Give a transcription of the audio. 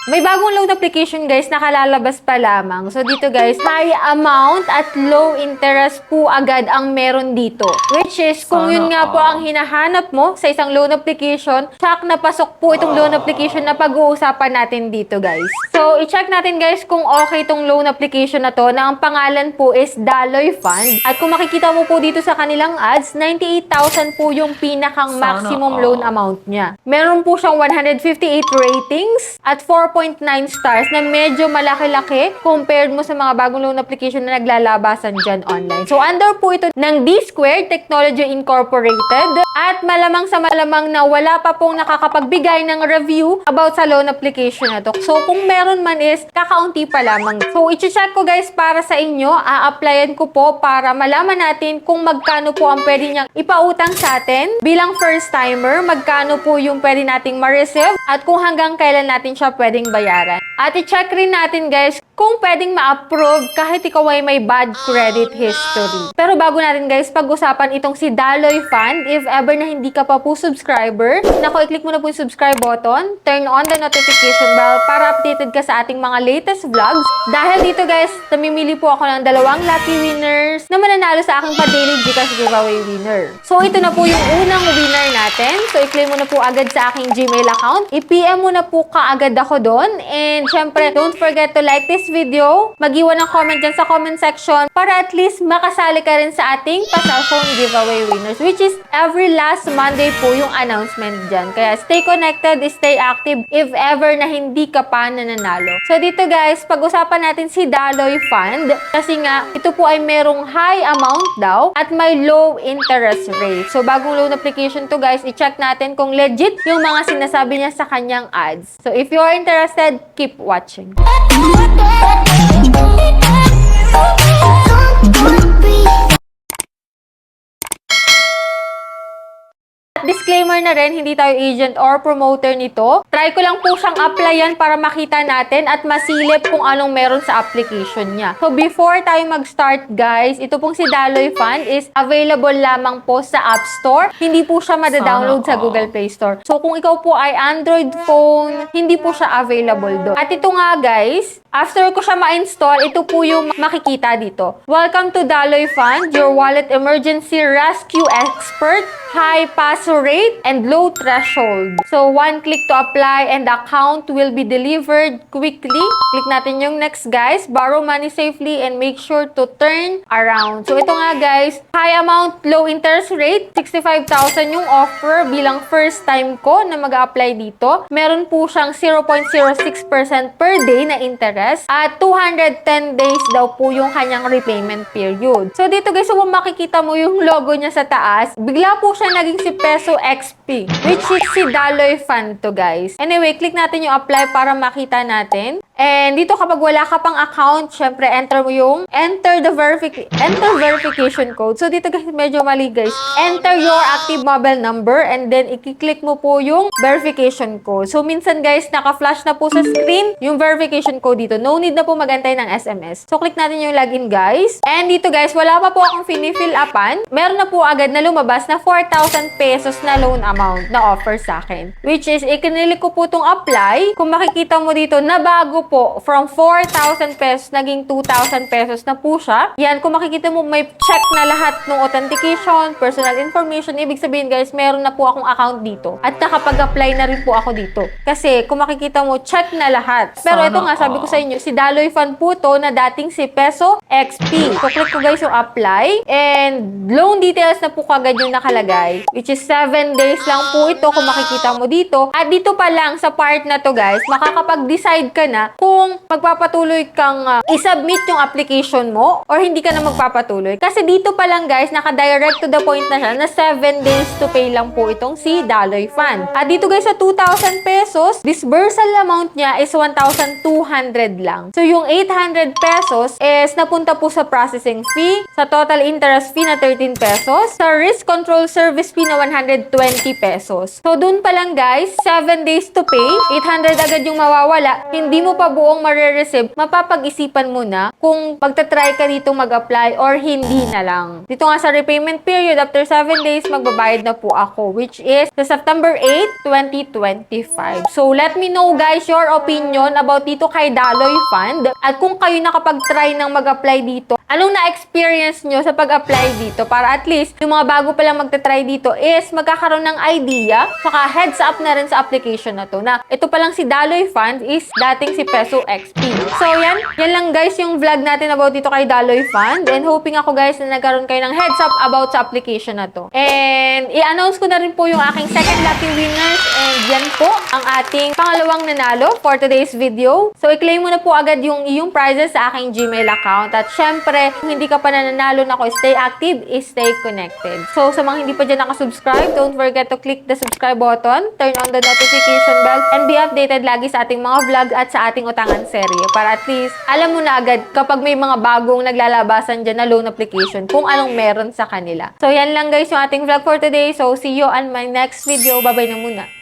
May bagong loan application guys, nakalalabas pa lamang. So dito guys, high amount at low interest po agad ang meron dito. Which is, kung yun nga po ang hinahanap mo sa isang loan application, check na pasok po itong loan application na pag-uusapan natin dito guys. So, i-check natin guys kung okay itong loan application na to, na ang pangalan po is Daloy Fund. At kung makikita mo po dito sa kanilang ads, 98,000 po yung pinakang maximum loan amount niya. Meron po siyang 158 ratings at 4.9 stars na medyo malaki-laki compared mo sa mga bagong loan application na naglalabasan dyan online. So, under po ito ng D-Squared Technology Incorporated at malamang sa malamang na wala pa pong nakakapagbigay ng review about sa loan application na to. So, kung meron man is kakaunti pa lamang. So, i-check ko guys para sa inyo. A-applyan ko po para malaman natin kung magkano po ang pwede niyang ipautang sa atin bilang first timer, magkano po yung pwede nating ma-receive at kung hanggang kailan natin siya pwedeng bayaran. At i-check rin natin guys kung pwedeng ma-approve kahit ikaw ay may bad credit history. Pero bago natin guys pag-usapan itong si Daloy Fund, if ever na hindi ka pa po subscriber, i-click mo na po yung subscribe button, turn on the notification bell para updated ka sa ating mga latest vlogs. Dahil dito guys, namimili po ako ng 2 lucky winners na mananalo sa aking pa-daily Gcash giveaway winner. So ito na po yung unang winner natin. So i-claim mo na po agad sa aking Gmail account. I-PM mo na po kaagad ako doon. And syempre, don't forget to like this video. Mag-iwan ng comment dyan sa comment section para at least makasali ka rin sa ating pa-cellphone giveaway winners, which is every last Monday po yung announcement dyan. Kaya stay connected, stay active if ever na hindi ka pa nananalo. So dito guys, pag-usapan natin si Daloy Fund kasi nga ito po ay merong high amount daw at may low interest rate. So bagong loan application to guys, i-check natin kung legit yung mga sinasabi niya sa kanyang ads. So if you are interested, keep watching. Disclaimer na rin, hindi tayo agent or promoter nito. Try ko lang po siyang applyan para makita natin at masilip kung anong meron sa application niya. So before tayo mag-start guys, ito pong si Daloy Fund is available lamang po sa App Store. Hindi po siya madadownload sa Google Play Store. So kung ikaw po ay Android phone, hindi po siya available doon. At ito nga guys, after ko siya ma-install, ito po yung makikita dito. Welcome to Daloy Fund, your wallet emergency rescue expert, high pass rate, and low threshold. So, one click to apply and the account will be delivered quickly. Click natin yung next guys. Borrow money safely and make sure to turn around. So, ito nga guys, high amount, low interest rate. 65,000 yung offer bilang first time ko na mag-apply dito. Meron po siyang 0.06% per day na interest at 210 days daw po yung kanyang repayment period. So, dito guys, kung makikita mo yung logo niya sa taas, bigla po siya naging si Peso XP, which is si Daloy Fund to guys. Anyway, click natin yung apply para makita natin. And dito kapag wala ka pang account, syempre enter mo yung enter verification code. So dito guys, medyo mali guys. Enter your active mobile number and then i-click mo po yung verification code. So minsan guys, naka-flash na po sa screen yung verification code dito. No need na po magantay ng SMS. So click natin yung login guys. And dito guys, wala pa po akong fini-fill upan. Meron na po agad na lumabas na 4,000 pesos na loan amount na offer sa akin. Which is, ikinilik ko po itong apply. Kung makikita mo dito, na bago po, from 4,000 pesos, naging 2,000 pesos na po siya. Yan, kung makikita mo, may check na lahat ng authentication, personal information. Ibig sabihin guys, meron na po akong account dito. At nakapag-apply na rin po ako dito. Kasi, kung makikita mo, check na lahat. Pero ito nga, sabi ko sa inyo, si Daloy Fund po to na dating si Peso XP. So, click ko guys yung apply. And, loan details na po kagad yung nakalagay. Which is 7 days lang po ito kung makikita mo dito. At dito pa lang sa part na to guys, makakapag-decide ka na kung magpapatuloy kang i-submit yung application mo or hindi ka na magpapatuloy. Kasi dito pa lang guys, naka-direct to the point na siya na 7 days to pay lang po itong si Daloy Fund. At dito guys sa 2,000 pesos, disbursal amount niya is 1,200 lang. So yung 800 pesos is napunta po sa processing fee, sa total interest fee na 13 pesos, sa risk control service fee na 120 pesos. So dun pa lang guys, 7 days to pay, 800 agad yung mawawala, hindi mo pa ba buong marireceive, mapapag-isipan mo na kung pagtatry ka dito mag-apply or hindi na lang. Dito nga sa repayment period, after 7 days, magbabayad na po ako, which is sa September 8, 2025. So, let me know guys your opinion about dito kay Daloy Fund at kung kayo nakapag-try ng mag-apply dito, anong na-experience nyo sa pag-apply dito para at least yung mga bago pa lang magta-try dito is magkakaroon ng idea, saka heads up na rin sa application na to na ito palang si Daloy Fund is dating si Peso XP. So, yan lang guys yung vlog natin about dito kay Daloy Fund and hoping ako guys na nagkaroon kayo ng heads up about sa application na to. And i-announce ko na rin po yung aking second lucky winners and yan po ang ating pangalawang nanalo for today's video. So, i-claim mo na po agad yung iyong prizes sa aking Gmail account at syempre, kung hindi ka pa nananalo na ako, stay active, stay connected. So, sa mga hindi pa dyan nakasubscribe, don't forget to click the subscribe button, turn on the notification bell, and be updated lagi sa ating mga vlog at sa ating utangan serye para at least alam mo na agad kapag may mga bagong naglalabasan dyan na loan application kung anong meron sa kanila. So, yan lang guys yung ating vlog for today. So, see you on my next video. Bye-bye na muna.